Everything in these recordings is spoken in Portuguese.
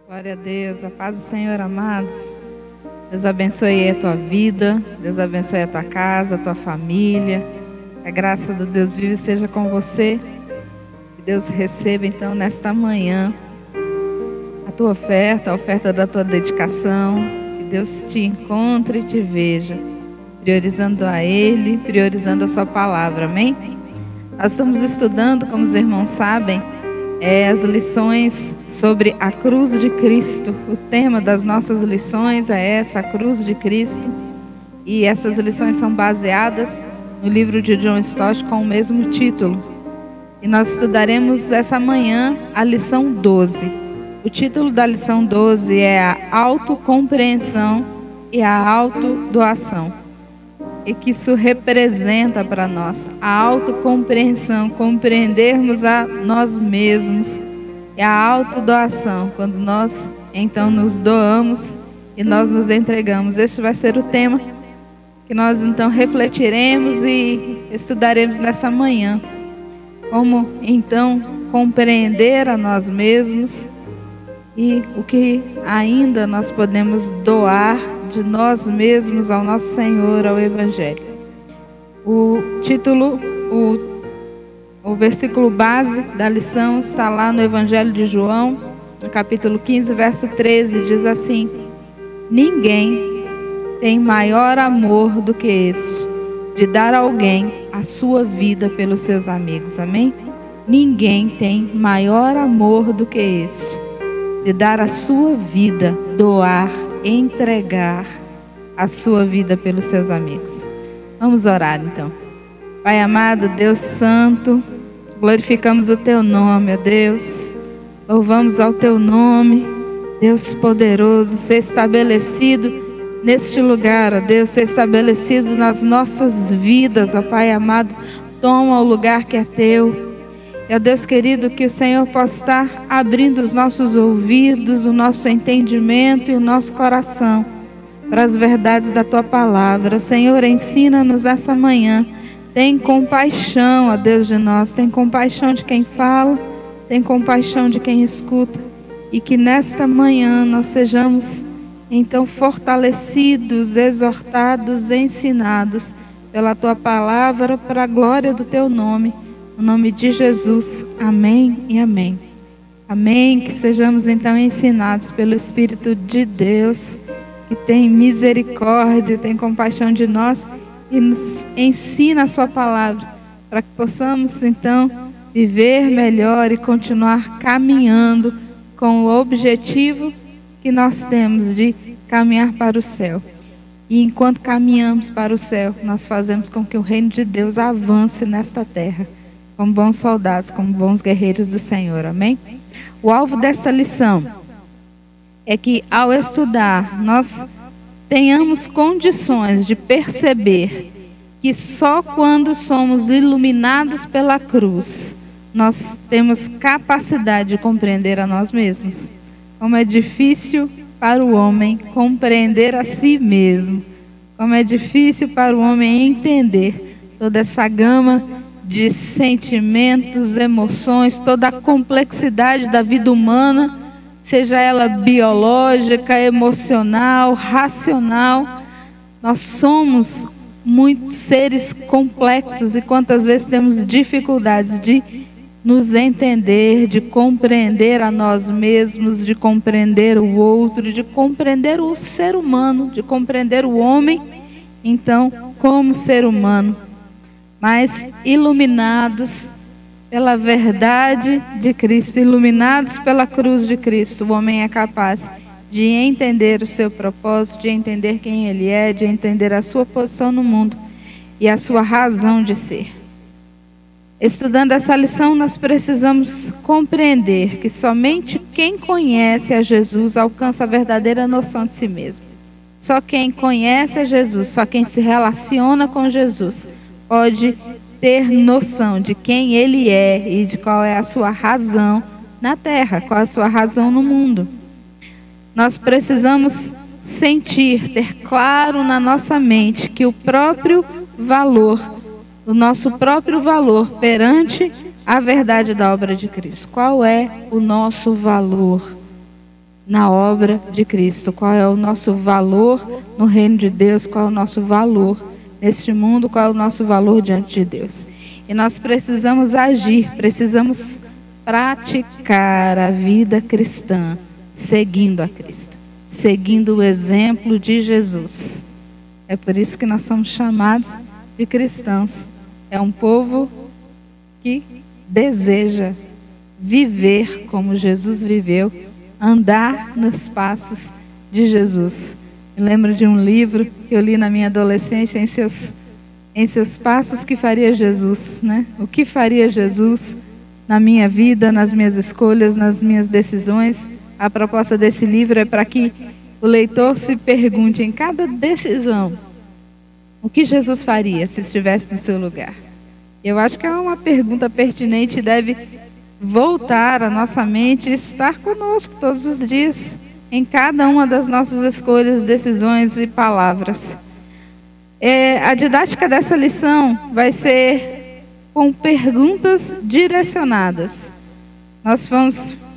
Glória a Deus, a paz do Senhor, amados. Deus abençoe a tua vida, Deus abençoe a tua casa, a tua família. A graça do Deus vivo seja com você. Que Deus receba então nesta manhã a tua oferta, a oferta da tua dedicação. Que Deus te encontre e te veja, priorizando a Ele, priorizando a sua palavra, amém? Nós estamos estudando, como os irmãos sabem, as lições sobre a cruz de Cristo. O tema das nossas lições é essa, a cruz de Cristo. E essas lições são baseadas no livro de John Stott com o mesmo título. E nós estudaremos essa manhã a lição 12. O título da lição 12 é a autocompreensão e a autodoação. E que isso representa para nós a autocompreensão, compreendermos a nós mesmos, e a autodoação, quando nós então nos doamos e nós nos entregamos. Este vai ser o tema que nós então refletiremos e estudaremos nessa manhã. Como então compreender a nós mesmos e o que ainda nós podemos doar de nós mesmos ao nosso Senhor, ao Evangelho. O título, o versículo base da lição está lá no Evangelho de João, no capítulo 15, verso 13, diz assim: ninguém tem maior amor do que este, de dar a alguém a sua vida pelos seus amigos. Amém? Ninguém tem maior amor do que este, de dar a sua vida, doar, entregar a sua vida pelos seus amigos. Vamos orar então. Pai amado, Deus santo, glorificamos o teu nome, ó Deus. Louvamos ao teu nome, Deus poderoso, ser estabelecido neste lugar, ó Deus, ser estabelecido nas nossas vidas, ó Pai amado. Toma o lugar que é teu. E, ó Deus querido, que o Senhor possa estar abrindo os nossos ouvidos, o nosso entendimento e o nosso coração para as verdades da Tua Palavra. Senhor, ensina-nos essa manhã. Tem compaixão, ó Deus, de nós. Tem compaixão de quem fala, tem compaixão de quem escuta. E que nesta manhã nós sejamos então fortalecidos, exortados, ensinados pela Tua Palavra, para a glória do Teu nome. No nome de Jesus, amém e amém. Amém, que sejamos então ensinados pelo Espírito de Deus, que tem misericórdia, tem compaixão de nós e nos ensina a sua palavra, para que possamos então viver melhor e continuar caminhando com o objetivo que nós temos de caminhar para o céu. E enquanto caminhamos para o céu, nós fazemos com que o reino de Deus avance nesta terra, como bons soldados, como bons guerreiros do Senhor, amém? O alvo dessa lição é que, ao estudar, nós tenhamos condições de perceber que só quando somos iluminados pela cruz, nós temos capacidade de compreender a nós mesmos. Como é difícil para o homem compreender a si mesmo. Como é difícil para o homem entender toda essa gama de sentimentos, emoções, toda a complexidade da vida humana, seja ela biológica, emocional, racional. Nós somos muitos seres complexos e quantas vezes temos dificuldades de nos entender, de compreender a nós mesmos, de compreender o outro, de compreender o ser humano, de compreender o homem, então, como ser humano. Mas iluminados pela verdade de Cristo, iluminados pela cruz de Cristo, o homem é capaz de entender o seu propósito, de entender quem ele é, de entender a sua posição no mundo e a sua razão de ser. Estudando essa lição, nós precisamos compreender que somente quem conhece a Jesus alcança a verdadeira noção de si mesmo. Só quem conhece a Jesus, só quem se relaciona com Jesus, pode ter noção de quem Ele é e de qual é a sua razão na terra, qual é a sua razão no mundo. Nós precisamos sentir, ter claro na nossa mente que o próprio valor, o nosso próprio valor perante a verdade da obra de Cristo. Qual é o nosso valor? na obra de Cristo, qual é o nosso valor no reino de Deus, qual é o nosso valor neste mundo, qual é o nosso valor diante de Deus. E nós precisamos agir, precisamos praticar a vida cristã, seguindo a Cristo, seguindo o exemplo de Jesus. É por isso que nós somos chamados de cristãos. É um povo que deseja viver como Jesus viveu, andar nos passos de Jesus. Me lembro de um livro que eu li na minha adolescência, em seus passos que faria Jesus, né? O que faria Jesus na minha vida, nas minhas escolhas, nas minhas decisões. A proposta desse livro é para que o leitor se pergunte em cada decisão o que Jesus faria se estivesse no seu lugar. Eu acho que é uma pergunta pertinente e deve voltar à nossa mente e estar conosco todos os dias, em cada uma das nossas escolhas, decisões e palavras. A didática dessa lição vai ser com perguntas direcionadas. Nós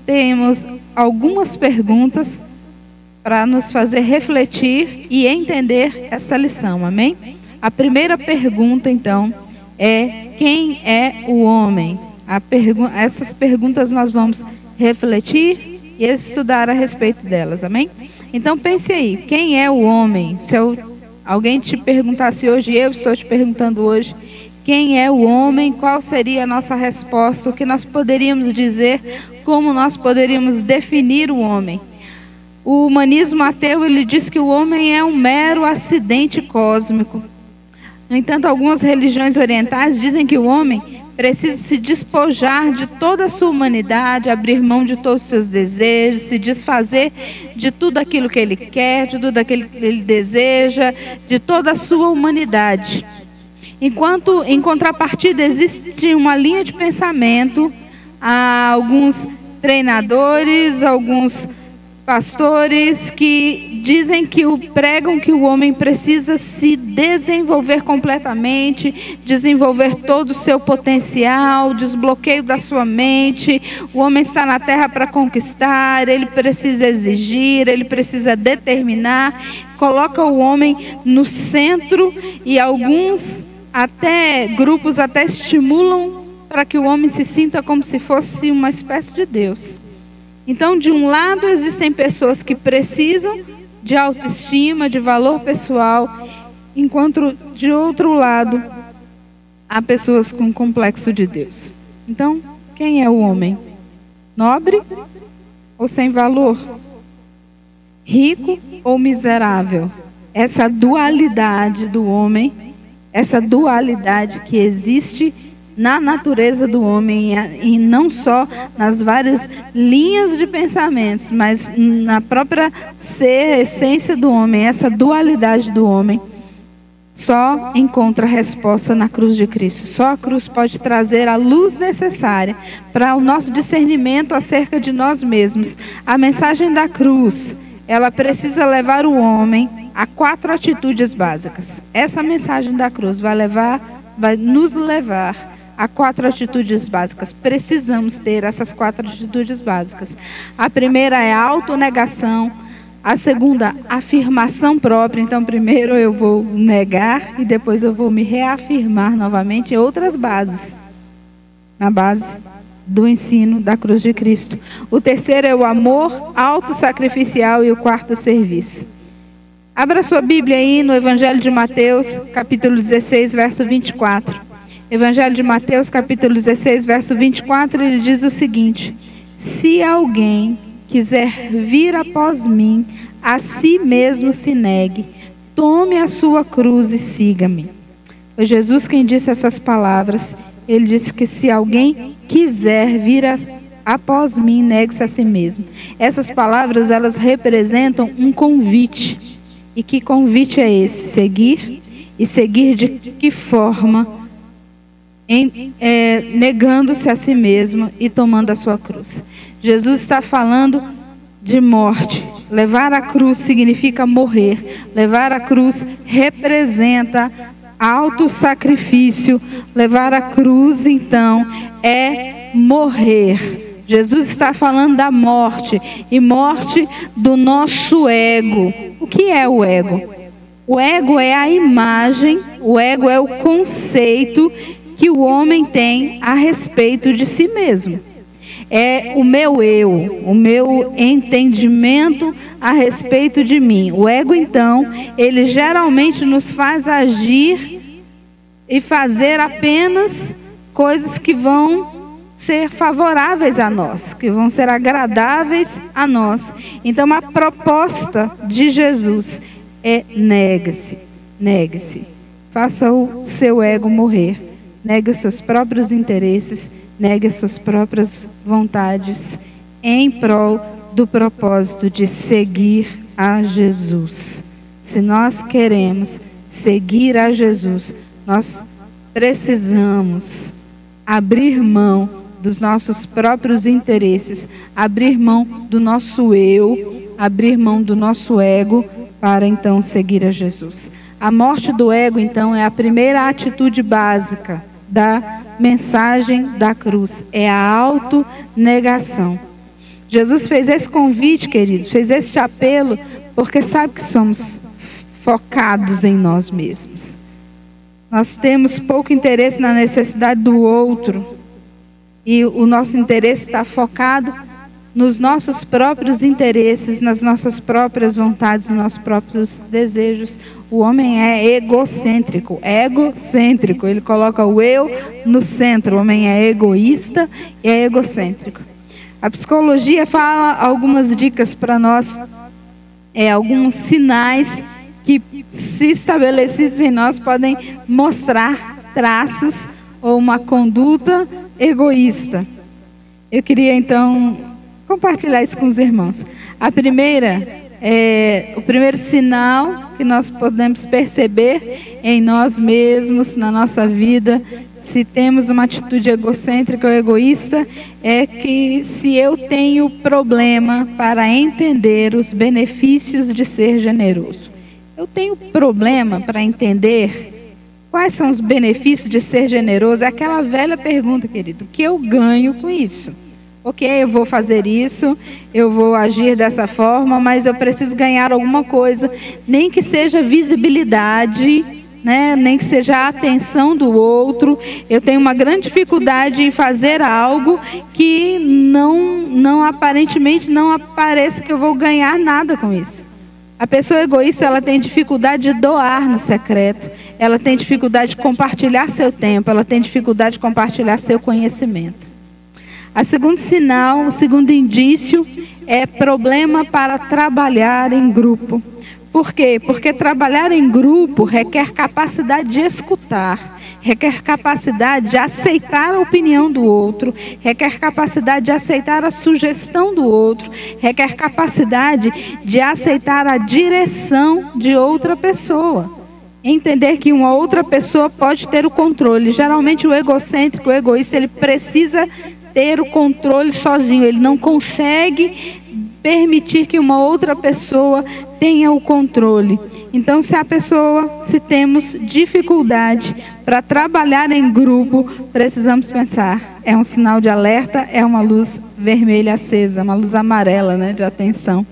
temos algumas perguntas para nos fazer refletir e entender essa lição, amém? A primeira pergunta, então, é: quem é o homem? Essas perguntas nós vamos refletir e estudar a respeito delas, amém? Então pense aí, quem é o homem? Se alguém te perguntasse hoje, eu estou te perguntando hoje, quem é o homem? Qual seria a nossa resposta? O que nós poderíamos dizer? Como nós poderíamos definir o homem? O humanismo ateu, ele diz que o homem é um mero acidente cósmico. No entanto, algumas religiões orientais dizem que o homem precisa se despojar de toda a sua humanidade, abrir mão de todos os seus desejos, se desfazer de tudo aquilo que ele quer, de tudo aquilo que ele deseja, de toda a sua humanidade. Enquanto, em contrapartida, existe uma linha de pensamento, há alguns treinadores, alguns pastores que dizem pregam que o homem precisa se desenvolver completamente, desenvolver todo o seu potencial, desbloqueio da sua mente. O homem está na terra para conquistar, ele precisa exigir, ele precisa determinar, coloca o homem no centro e alguns grupos até estimulam para que o homem se sinta como se fosse uma espécie de Deus. Então, de um lado, existem pessoas que precisam de autoestima, de valor pessoal, enquanto, de outro lado, há pessoas com complexo de Deus. Então, quem é o homem? Nobre ou sem valor? Rico ou miserável? Essa dualidade do homem, essa dualidade que existe na natureza do homem, e não só nas várias linhas de pensamentos, mas na própria essência do homem, essa dualidade do homem, só encontra resposta na cruz de Cristo. Só a cruz pode trazer a luz necessária para o nosso discernimento acerca de nós mesmos. A mensagem da cruz, ela precisa levar o homem a 4 atitudes básicas. Essa mensagem da cruz vai nos levar a 4 atitudes básicas. Precisamos ter essas 4 atitudes básicas. A primeira é a autonegação. A segunda, afirmação própria. Então, primeiro eu vou negar e depois eu vou me reafirmar novamente em outras bases. Na base do ensino da cruz de Cristo. O terceiro é o amor autossacrificial e o quarto, o serviço. Abra sua Bíblia aí no Evangelho de Mateus, capítulo 16, verso 24. Evangelho de Mateus, capítulo 16, verso 24, ele diz o seguinte: se alguém quiser vir após mim, a si mesmo se negue, tome a sua cruz e siga-me. Foi Jesus quem disse essas palavras. Ele disse que se alguém quiser vir após mim, negue-se a si mesmo. Essas palavras, elas representam um convite. E que convite é esse? Seguir. E seguir de que forma? Negando-se a si mesmo e tomando a sua cruz. Jesus está falando de morte. Levar a cruz significa morrer. Levar a cruz representa autossacrifício. Levar a cruz, então, é morrer. Jesus está falando da morte, e morte do nosso ego. O que é o ego? O ego é a imagem, o ego é o conceito que o homem tem a respeito de si mesmo. É o meu eu, o meu entendimento a respeito de mim. O ego, então, ele geralmente nos faz agir e fazer apenas coisas que vão ser favoráveis a nós, que vão ser agradáveis a nós. Então, a proposta de Jesus é: negue-se, negue-se. Faça o seu ego morrer. Negue os seus próprios interesses, negue as suas próprias vontades, em prol do propósito de seguir a Jesus. Se nós queremos seguir a Jesus, nós precisamos abrir mão dos nossos próprios interesses, abrir mão do nosso eu, abrir mão do nosso ego, para então seguir a Jesus. A morte do ego, então, é a primeira atitude básica da mensagem da cruz, é a autonegação. Jesus fez esse convite, queridos, fez esse apelo, porque sabe que somos focados em nós mesmos. Nós temos pouco interesse na necessidade do outro, e o nosso interesse está focado nos nossos próprios interesses, nas nossas próprias vontades, nos nossos próprios desejos. O homem é egocêntrico, ele coloca o eu no centro. O homem é egoísta e é egocêntrico. A psicologia fala algumas dicas para nós, alguns sinais que, se estabelecidos em nós, podem mostrar traços ou uma conduta egoísta. Eu queria então compartilhar isso com os irmãos. O primeiro sinal que nós podemos perceber em nós mesmos, na nossa vida, se temos uma atitude egocêntrica ou egoísta, é que se eu tenho problema para entender os benefícios de ser generoso. Eu tenho problema para entender quais são os benefícios de ser generoso. É aquela velha pergunta, querido: o que eu ganho com isso? Ok, eu vou fazer isso, eu vou agir dessa forma, mas eu preciso ganhar alguma coisa, nem que seja visibilidade, né? Nem que seja a atenção do outro. Eu tenho uma grande dificuldade em fazer algo que aparentemente não apareça que eu vou ganhar nada com isso. A pessoa egoísta, ela tem dificuldade de doar no secreto, ela tem dificuldade de compartilhar seu tempo, ela tem dificuldade de compartilhar seu conhecimento. O segundo indício é problema para trabalhar em grupo. Por quê? Porque trabalhar em grupo requer capacidade de escutar, requer capacidade de aceitar a opinião do outro, requer capacidade de aceitar a sugestão do outro, requer capacidade de aceitar a direção de outra pessoa. Entender que uma outra pessoa pode ter o controle. Geralmente o egocêntrico, o egoísta, ele precisa ter o controle sozinho, ele não consegue permitir que uma outra pessoa tenha o controle. Então, se temos dificuldade para trabalhar em grupo, precisamos pensar: é um sinal de alerta, é uma luz vermelha acesa, uma luz amarela, né, de atenção.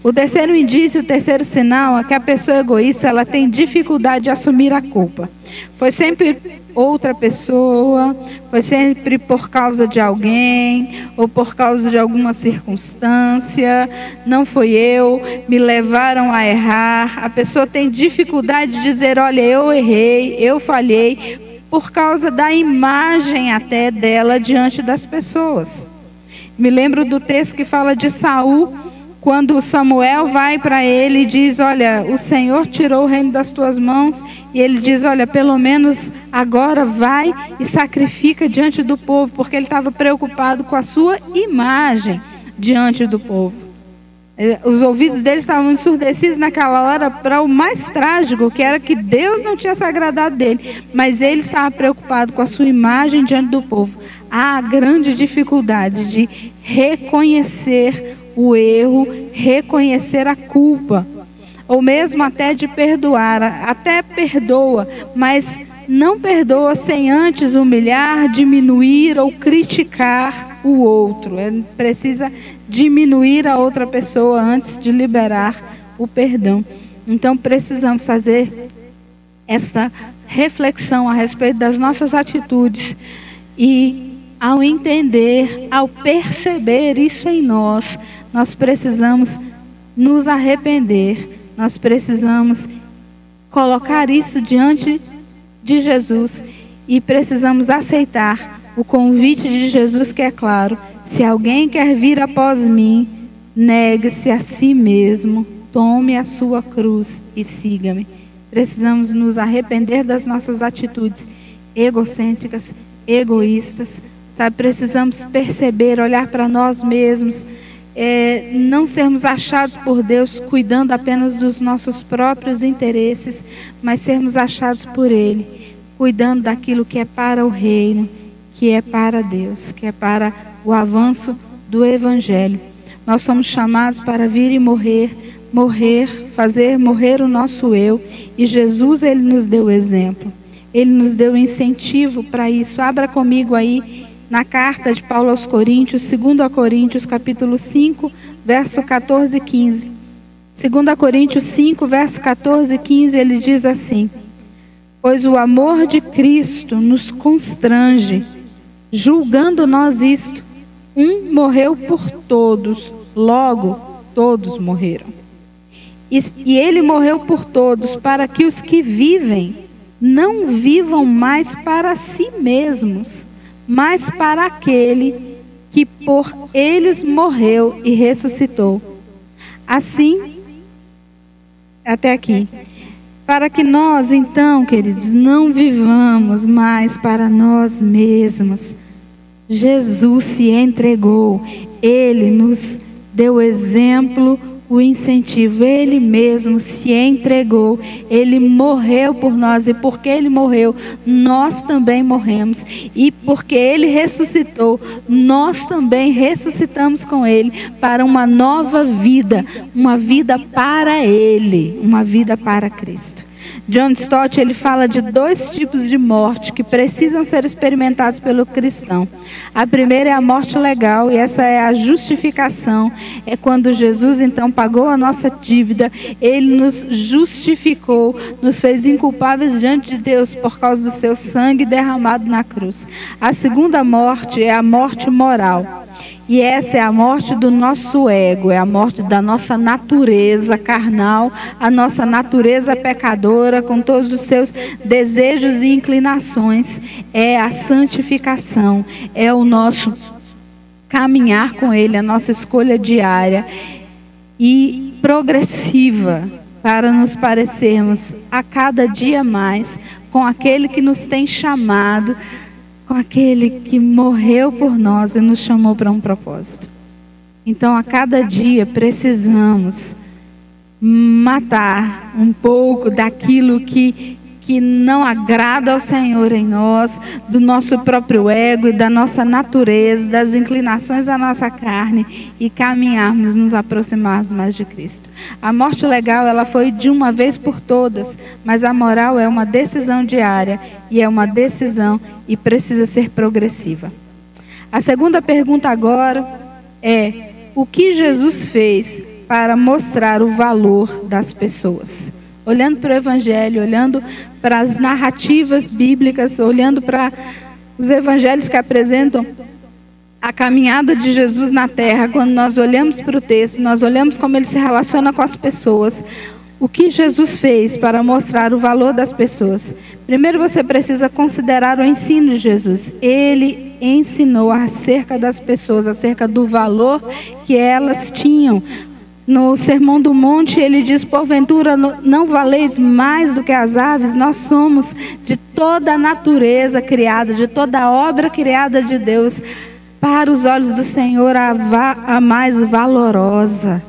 O terceiro indício, o terceiro sinal é que a pessoa egoísta, ela tem dificuldade de assumir a culpa. Foi sempre outra pessoa, foi sempre por causa de alguém, ou por causa de alguma circunstância, não foi eu, me levaram a errar. A pessoa tem dificuldade de dizer: olha, eu errei, eu falhei, por causa da imagem até dela diante das pessoas. Me lembro do texto que fala de Saul, quando Samuel vai para ele e diz: olha, o Senhor tirou o reino das tuas mãos. E ele diz: olha, pelo menos agora vai e sacrifica diante do povo, porque ele estava preocupado com a sua imagem diante do povo. Os ouvidos dele estavam ensurdecidos naquela hora para o mais trágico, que era que Deus não tinha se agradado dele, mas ele estava preocupado com a sua imagem diante do povo. Há a grande dificuldade de reconhecer o erro, reconhecer a culpa, ou mesmo até de perdoar. Até perdoa, mas não perdoa sem antes humilhar, diminuir ou criticar o outro. Ele precisa diminuir a outra pessoa antes de liberar o perdão. Então precisamos fazer esta reflexão a respeito das nossas atitudes e ao entender, ao perceber isso em nós, nós precisamos nos arrepender, nós precisamos colocar isso diante de Jesus e precisamos aceitar o convite de Jesus, que é claro: se alguém quer vir após mim, negue-se a si mesmo, tome a sua cruz e siga-me. Precisamos nos arrepender das nossas atitudes egocêntricas, egoístas, sabe? Precisamos perceber, olhar para nós mesmos, não sermos achados por Deus cuidando apenas dos nossos próprios interesses, mas sermos achados por Ele, cuidando daquilo que é para o reino, que é para Deus, que é para o avanço do Evangelho. Nós somos chamados para vir e morrer, fazer morrer o nosso eu, e Jesus, Ele nos deu o exemplo, Ele nos deu o incentivo para isso. Abra comigo aí na carta de Paulo aos Coríntios, 2 Coríntios capítulo 5, verso 14 e 15. 2 Coríntios 5, verso 14 e 15, ele diz assim: pois o amor de Cristo nos constrange, julgando nós isto: um morreu por todos, logo todos morreram. E ele morreu por todos, para que os que vivem não vivam mais para si mesmos, mas para aquele que por eles morreu e ressuscitou. Assim, até aqui. Para que nós, então, queridos, não vivamos mais para nós mesmos. Jesus se entregou, Ele nos deu exemplo, o incentivo, Ele mesmo se entregou, Ele morreu por nós, e porque Ele morreu, nós também morremos, e porque Ele ressuscitou, nós também ressuscitamos com Ele para uma nova vida, uma vida para Ele, uma vida para Cristo. John Stott, ele fala de 2 tipos de morte que precisam ser experimentados pelo cristão. A primeira é a morte legal, e essa é a justificação. É quando Jesus então pagou a nossa dívida, Ele nos justificou, nos fez inculpáveis diante de Deus por causa do seu sangue derramado na cruz. A segunda morte é a morte moral. E essa é a morte do nosso ego, é a morte da nossa natureza carnal, a nossa natureza pecadora, com todos os seus desejos e inclinações. É a santificação, é o nosso caminhar com Ele, a nossa escolha diária e progressiva, para nos parecermos a cada dia mais com aquele que nos tem chamado, com aquele que morreu por nós e nos chamou para um propósito. Então, a cada dia precisamos matar um pouco daquilo que não agrada ao Senhor em nós, do nosso próprio ego e da nossa natureza, das inclinações da nossa carne, e caminharmos, nos aproximarmos mais de Cristo. A morte legal, ela foi de uma vez por todas, mas a moral é uma decisão diária, e é uma decisão e precisa ser progressiva. A segunda pergunta agora é: o que Jesus fez para mostrar o valor das pessoas? Olhando para o Evangelho, olhando para as narrativas bíblicas, olhando para os evangelhos que apresentam a caminhada de Jesus na terra, quando nós olhamos para o texto, nós olhamos como Ele se relaciona com as pessoas. O que Jesus fez para mostrar o valor das pessoas? Primeiro você precisa considerar o ensino de Jesus. Ele ensinou acerca das pessoas, acerca do valor que elas tinham. No Sermão do Monte, ele diz: porventura não valeis mais do que as aves? Nós somos de toda a natureza criada, de toda a obra criada de Deus, para os olhos do Senhor a mais valorosa.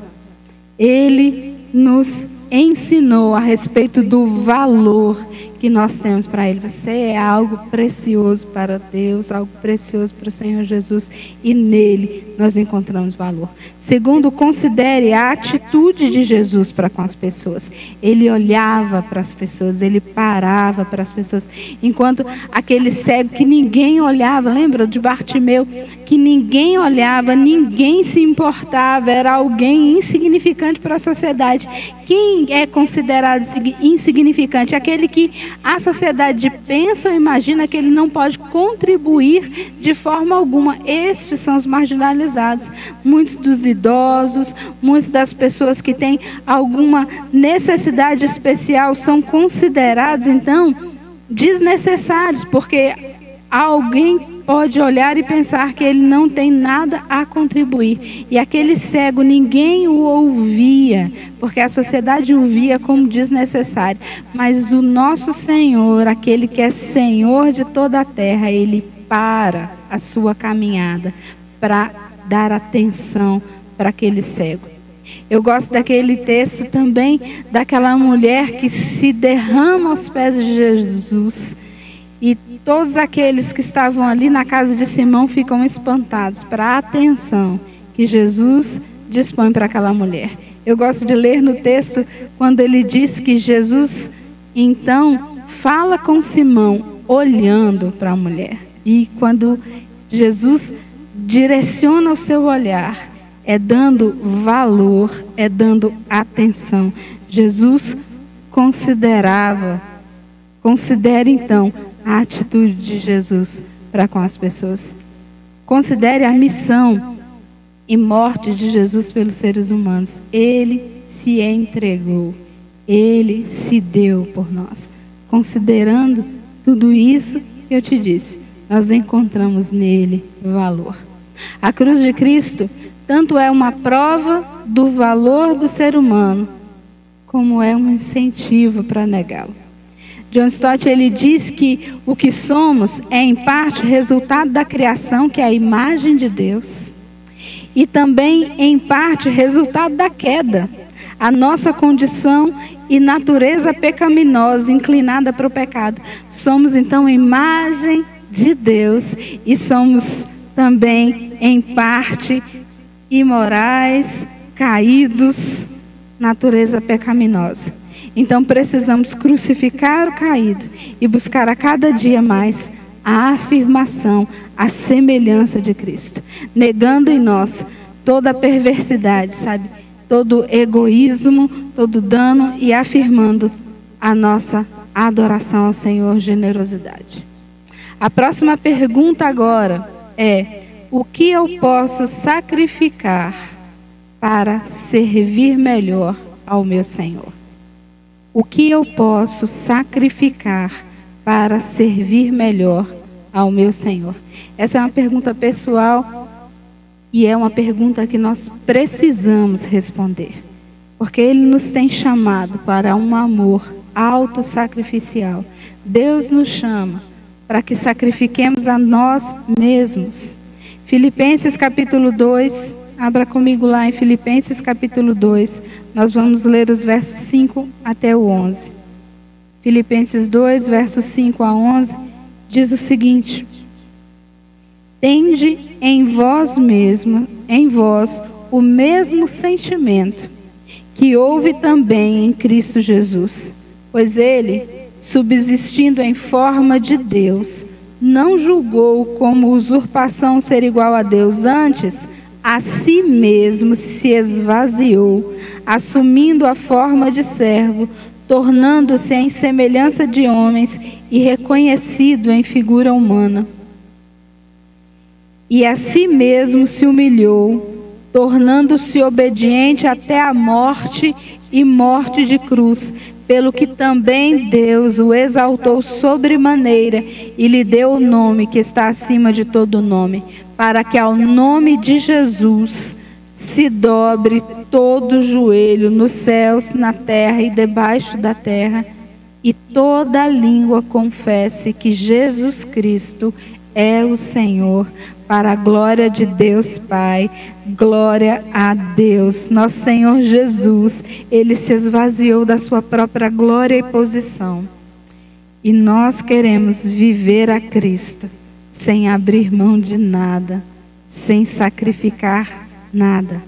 Ele nos ensinou a respeito do valor que nós temos para Ele. Você é algo precioso para Deus, algo precioso para o Senhor Jesus, e nele nós encontramos valor. Segundo, considere a atitude de Jesus para com as pessoas. Ele olhava para as pessoas, ele parava para as pessoas, enquanto aquele cego que ninguém olhava, lembra de Bartimeu, que ninguém olhava, ninguém se importava, era alguém insignificante para a sociedade. Quem é considerado insignificante? Aquele que a sociedade pensa ou imagina que ele não pode contribuir de forma alguma. Estes são os marginalizados. Muitos dos idosos, muitas das pessoas que têm alguma necessidade especial são considerados, então, desnecessários, porque alguém pode olhar e pensar que ele não tem nada a contribuir. E aquele cego, ninguém o ouvia, porque a sociedade o via como desnecessário. Mas o nosso Senhor, aquele que é Senhor de toda a terra, ele para a sua caminhada para dar atenção para aquele cego. Eu gosto daquele texto também, daquela mulher que se derrama aos pés de Jesus. E todos aqueles que estavam ali na casa de Simão ficam espantados para a atenção que Jesus dispõe para aquela mulher. Eu gosto de ler no texto quando ele diz que Jesus, então, fala com Simão, olhando para a mulher. E quando Jesus direciona o seu olhar, é dando valor, é dando atenção. Jesus considere então a atitude de Jesus para com as pessoas. Considere a missão e morte de Jesus pelos seres humanos. Ele se entregou, ele se deu por nós. Considerando tudo isso que eu te disse, nós encontramos nele valor. A cruz de Cristo tanto é uma prova do valor do ser humano, como é um incentivo para negá-lo. John Stott, ele diz que o que somos é em parte resultado da criação, que é a imagem de Deus, e também em parte resultado da queda, a nossa condição e natureza pecaminosa, inclinada para o pecado. Somos então imagem de Deus e somos também em parte imorais, caídos, natureza pecaminosa. Então precisamos crucificar o caído e buscar a cada dia mais a afirmação, a semelhança de Cristo, negando em nós toda a perversidade, sabe? Todo egoísmo, todo dano, e afirmando a nossa adoração ao Senhor, generosidade. A próxima pergunta agora é: o que eu posso sacrificar para servir melhor ao meu Senhor? O que eu posso sacrificar para servir melhor ao meu Senhor? Essa é uma pergunta pessoal e é uma pergunta que nós precisamos responder, porque Ele nos tem chamado para um amor autossacrificial. Deus nos chama para que sacrifiquemos a nós mesmos. Filipenses capítulo 2, abra comigo lá em Filipenses capítulo 2, nós vamos ler os versos 5 até o 11. Filipenses 2, versos 5 a 11, diz o seguinte: tende em vós o mesmo sentimento que houve também em Cristo Jesus, pois ele, subsistindo em forma de Deus, não julgou como usurpação ser igual a Deus, antes a si mesmo se esvaziou, assumindo a forma de servo, tornando-se em semelhança de homens e reconhecido em figura humana. E a si mesmo se humilhou, tornando-se obediente até a morte e morte de cruz, pelo que também Deus o exaltou sobremaneira e lhe deu o nome que está acima de todo nome, para que ao nome de Jesus se dobre todo o joelho nos céus, na terra e debaixo da terra, e toda língua confesse que Jesus Cristo é o Senhor, para a glória de Deus Pai. Glória a Deus. Nosso Senhor Jesus, Ele se esvaziou da sua própria glória e posição. E nós queremos viver a Cristo sem abrir mão de nada, sem sacrificar nada.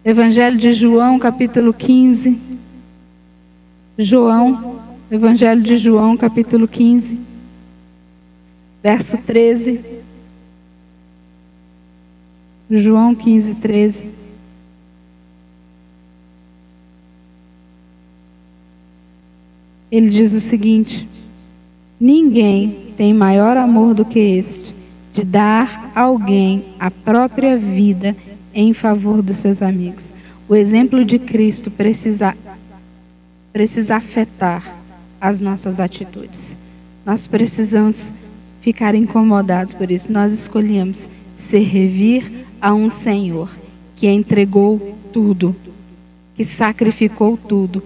Evangelho de João, capítulo 15. Evangelho de João, capítulo 15, verso 13. João 15, 13. Ele diz o seguinte: ninguém tem maior amor do que este, de dar a alguém a própria vida em favor dos seus amigos. O exemplo de Cristo precisa afetar as nossas atitudes. Nós precisamos ficar incomodados por isso. Nós escolhemos servir a um Senhor que entregou tudo, que sacrificou tudo.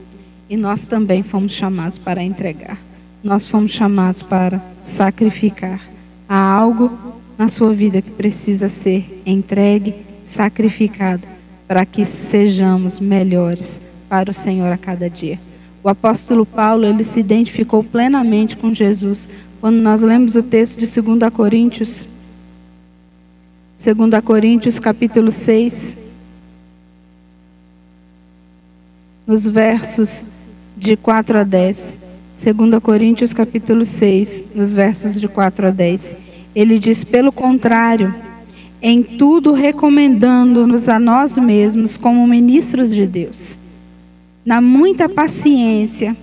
E nós também fomos chamados para entregar. Nós fomos chamados para sacrificar. Há algo na sua vida que precisa ser entregue, sacrificado, para que sejamos melhores para o Senhor a cada dia. O apóstolo Paulo, ele se identificou plenamente com Jesus. Quando nós lemos o texto de 2 Coríntios, 2 Coríntios capítulo 6, nos versos de 4 a 10. 2 Coríntios capítulo 6, nos versos de 4 a 10. Ele diz: pelo contrário, em tudo recomendando-nos a nós mesmos como ministros de Deus, na muita paciência,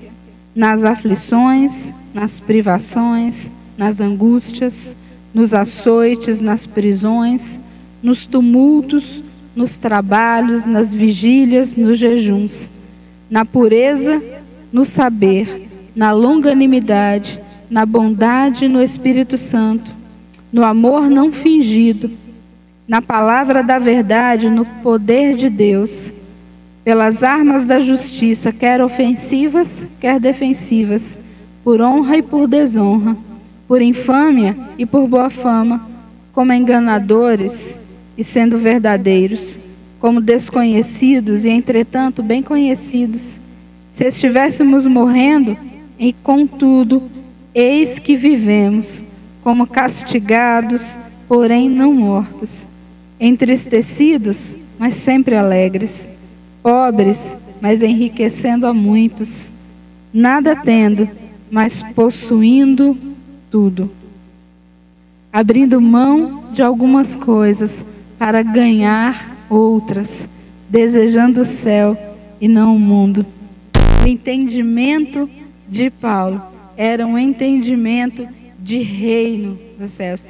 nas aflições, nas privações, nas angústias, nos açoites, nas prisões, nos tumultos, nos trabalhos, nas vigílias, nos jejuns, na pureza, no saber, na longanimidade, na bondade, no Espírito Santo, no amor não fingido, na palavra da verdade, no poder de Deus, pelas armas da justiça, quer ofensivas, quer defensivas, por honra e por desonra, por infâmia e por boa fama, como enganadores e sendo verdadeiros, como desconhecidos e entretanto bem conhecidos. Se estivéssemos morrendo, e contudo, eis que vivemos, como castigados, porém não mortos, entristecidos, mas sempre alegres, pobres, mas enriquecendo a muitos, nada tendo, mas possuindo tudo, abrindo mão de algumas coisas para ganhar outras, desejando o céu e não o mundo. O entendimento de Paulo era um entendimento de reino dos céus.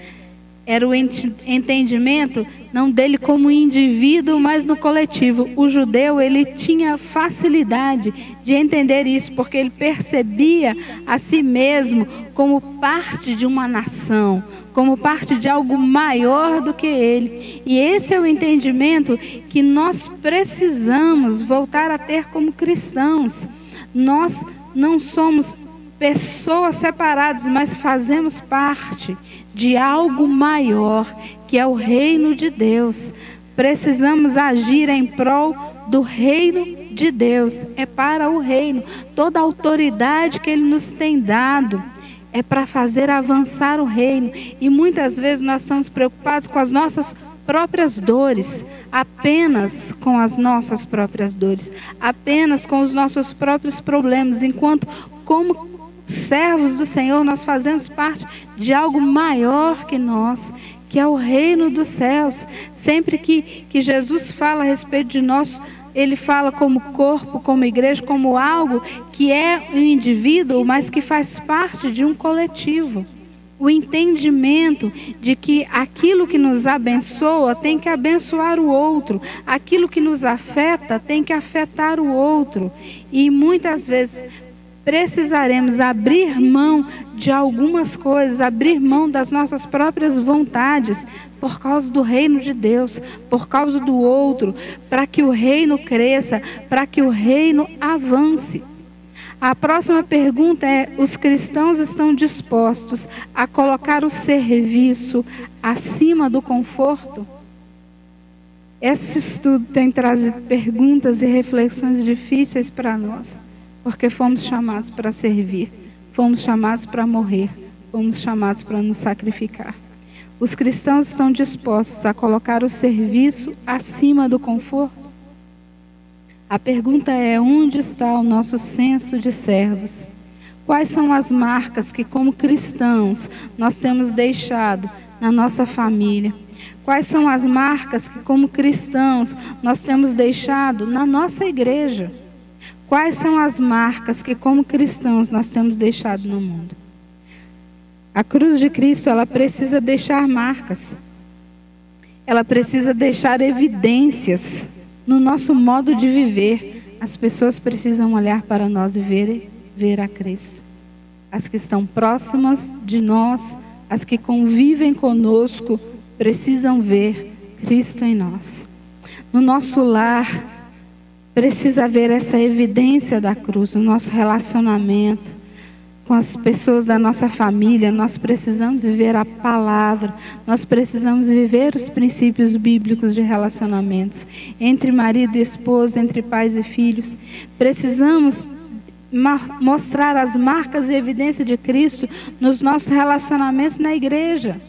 Era o entendimento não dele como indivíduo, mas no coletivo. O judeu, ele tinha facilidade de entender isso, porque ele percebia a si mesmo como parte de uma nação, como parte de algo maior do que ele. E esse é o entendimento que nós precisamos voltar a ter como cristãos. Nós não somos pessoas separadas, mas fazemos parte de algo maior, que é o reino de Deus. Precisamos agir em prol do reino de Deus. É para o reino. Toda a autoridade que Ele nos tem dado é para fazer avançar o reino. E muitas vezes nós estamos preocupados com as nossas próprias dores, apenas com as nossas próprias dores, apenas com os nossos próprios problemas, enquanto como servos do Senhor nós fazemos parte de algo maior que nós, que é o reino dos céus. Sempre que Jesus fala a respeito de nós, Ele fala como corpo, como igreja, como algo que é um indivíduo, mas que faz parte de um coletivo. O entendimento de que aquilo que nos abençoa tem que abençoar o outro, aquilo que nos afeta tem que afetar o outro. E muitas vezes precisaremos abrir mão de algumas coisas, abrir mão das nossas próprias vontades, por causa do reino de Deus, por causa do outro, para que o reino cresça, para que o reino avance. A próxima pergunta é: os cristãos estão dispostos a colocar o serviço acima do conforto? Esse estudo tem trazido perguntas e reflexões difíceis para nós, porque fomos chamados para servir, fomos chamados para morrer, fomos chamados para nos sacrificar. Os cristãos estão dispostos a colocar o serviço acima do conforto? A pergunta é: onde está o nosso senso de servos? Quais são as marcas que, como cristãos, nós temos deixado na nossa família? Quais são as marcas que, como cristãos, nós temos deixado na nossa igreja? Quais são as marcas que, como cristãos, nós temos deixado no mundo? A cruz de Cristo, ela precisa deixar marcas. Ela precisa deixar evidências no nosso modo de viver. As pessoas precisam olhar para nós e ver a Cristo. As que estão próximas de nós, as que convivem conosco, precisam ver Cristo em nós. No nosso lar, precisa haver essa evidência da cruz. No nosso relacionamento com as pessoas da nossa família, nós precisamos viver a palavra, nós precisamos viver os princípios bíblicos de relacionamentos entre marido e esposa, entre pais e filhos. Precisamos mostrar as marcas e evidências de Cristo nos nossos relacionamentos na igreja,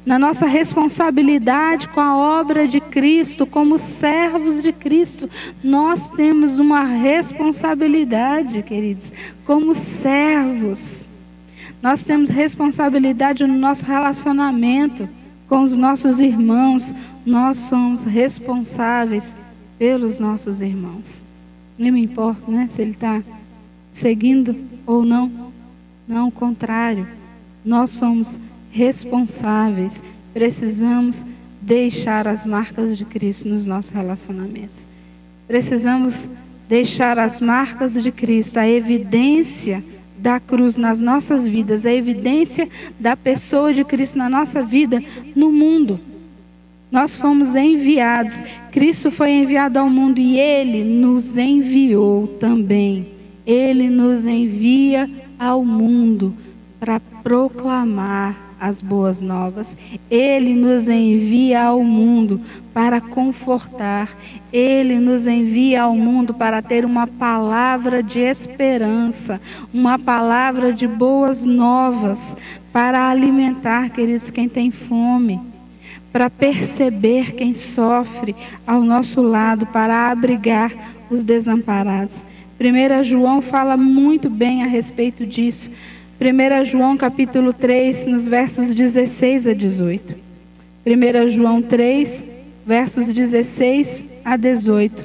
na nossa responsabilidade com a obra de Cristo, como servos de Cristo. Nós temos uma responsabilidade, queridos, como servos. Nós temos responsabilidade no nosso relacionamento com os nossos irmãos. Nós somos responsáveis pelos nossos irmãos. Não me importa, né, se ele está seguindo ou não. Não, o contrário. Nós somos responsáveis, precisamos deixar as marcas de Cristo nos nossos relacionamentos. Precisamos deixar as marcas de Cristo, a evidência da cruz nas nossas vidas, a evidência da pessoa de Cristo na nossa vida, no mundo. Nós fomos enviados, Cristo foi enviado ao mundo e Ele nos enviou também. Ele nos envia ao mundo para proclamar as boas novas. Ele nos envia ao mundo para confortar. Ele nos envia ao mundo para ter uma palavra de esperança, uma palavra de boas novas, para alimentar, queridos, quem tem fome, para perceber quem sofre ao nosso lado, para abrigar os desamparados. 1 João fala muito bem a respeito disso. 1 João capítulo 3, nos versos 16 a 18. 1 João 3, versos 16 a 18.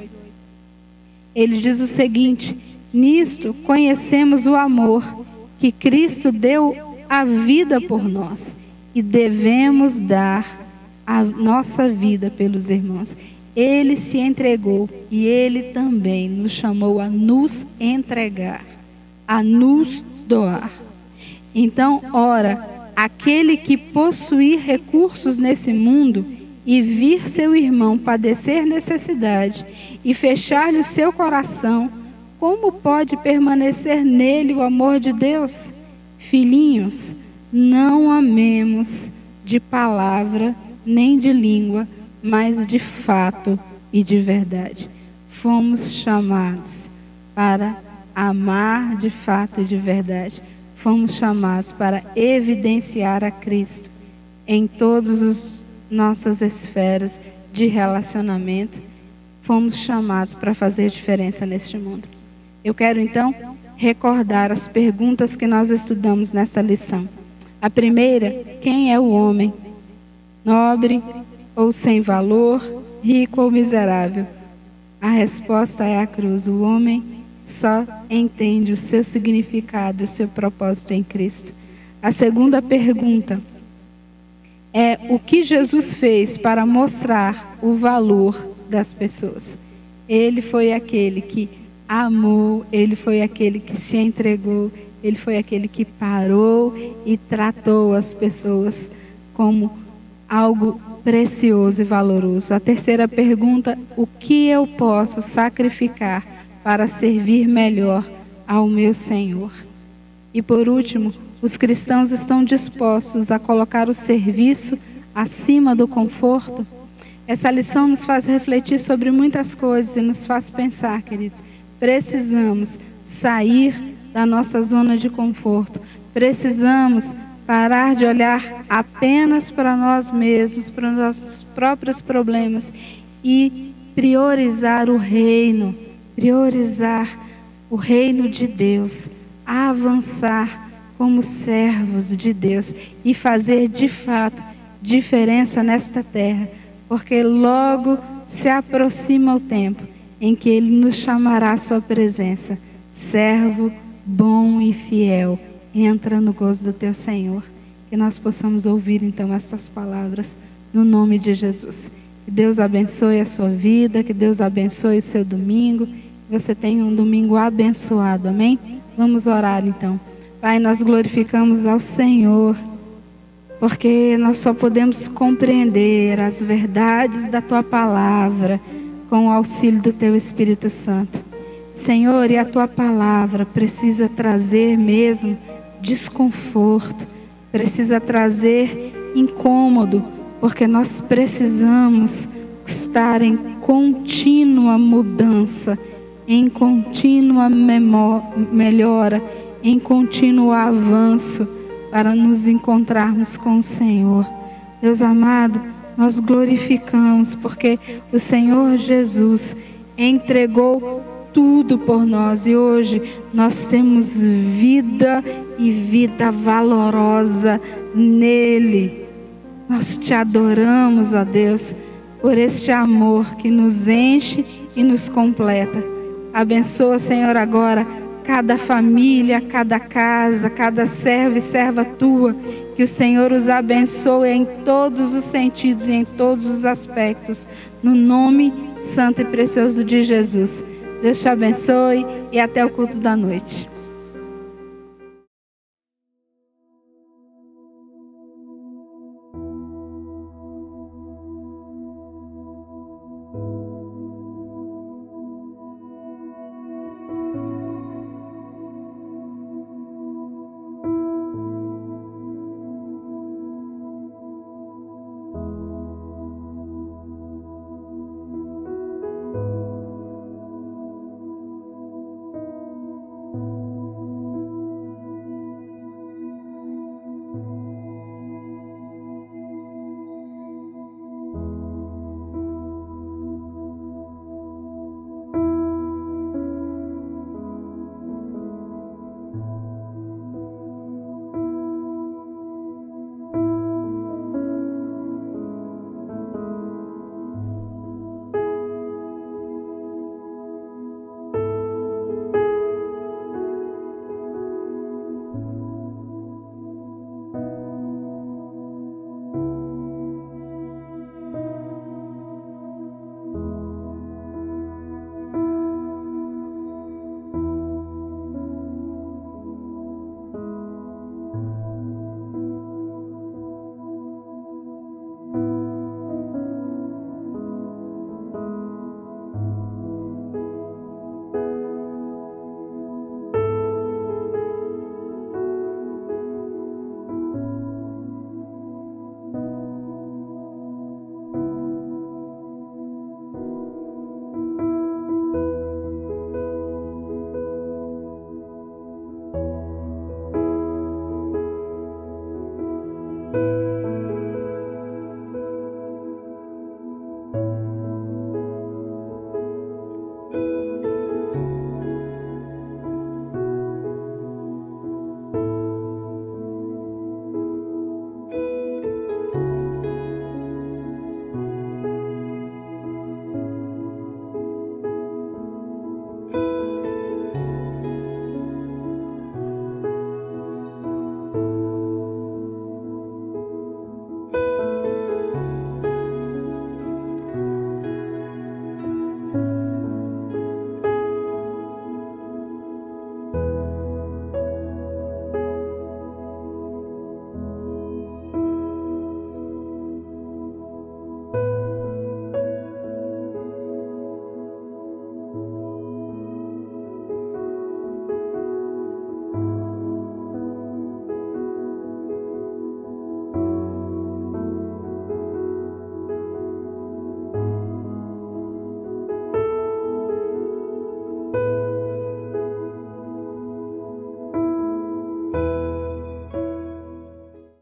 Ele diz o seguinte: nisto conhecemos o amor, que Cristo deu a vida por nós, e devemos dar a nossa vida pelos irmãos. Ele se entregou e Ele também nos chamou a nos entregar, a nos doar. Então, ora, aquele que possuir recursos nesse mundo e vir seu irmão padecer necessidade e fechar-lhe o seu coração, como pode permanecer nele o amor de Deus? Filhinhos, não amemos de palavra nem de língua, mas de fato e de verdade. Fomos chamados para amar de fato e de verdade. Fomos chamados para evidenciar a Cristo em todas as nossas esferas de relacionamento. Fomos chamados para fazer diferença neste mundo. Eu quero então recordar as perguntas que nós estudamos nesta lição. A primeira: quem é o homem? Nobre ou sem valor, rico ou miserável? A resposta é a cruz. O homem só entende o seu significado, o seu propósito em Cristo. A segunda pergunta é: o que Jesus fez para mostrar o valor das pessoas? Ele foi aquele que amou, ele foi aquele que se entregou, ele foi aquele que parou e tratou as pessoas como algo precioso e valoroso. A terceira pergunta: o que eu posso sacrificar para servir melhor ao meu Senhor? E por último, os cristãos estão dispostos a colocar o serviço acima do conforto? Essa lição nos faz refletir sobre muitas coisas e nos faz pensar, queridos, precisamos sair da nossa zona de conforto. Precisamos parar de olhar apenas para nós mesmos, para os nossos próprios problemas e priorizar o reino de Deus, avançar como servos de Deus e fazer de fato diferença nesta terra, porque logo se aproxima o tempo em que Ele nos chamará à sua presença. Servo bom e fiel, entra no gozo do teu Senhor. Que nós possamos ouvir então estas palavras no nome de Jesus. Que Deus abençoe a sua vida, que Deus abençoe o seu domingo, que você tenha um domingo abençoado, amém? Vamos orar então. Pai, nós glorificamos ao Senhor, porque nós só podemos compreender as verdades da Tua palavra com o auxílio do Teu Espírito Santo. Senhor, e a Tua palavra precisa trazer mesmo desconforto, precisa trazer incômodo, porque nós precisamos estar em contínua mudança, em contínua melhora, em contínuo avanço, para nos encontrarmos com o Senhor. Deus amado, nós glorificamos, porque o Senhor Jesus entregou tudo por nós, e hoje nós temos vida e vida valorosa nele. Nós te adoramos, ó Deus, por este amor que nos enche e nos completa. Abençoa, Senhor, agora cada família, cada casa, cada servo e serva tua, que o Senhor os abençoe em todos os sentidos e em todos os aspectos, no nome santo e precioso de Jesus. Deus te abençoe e até o culto da noite.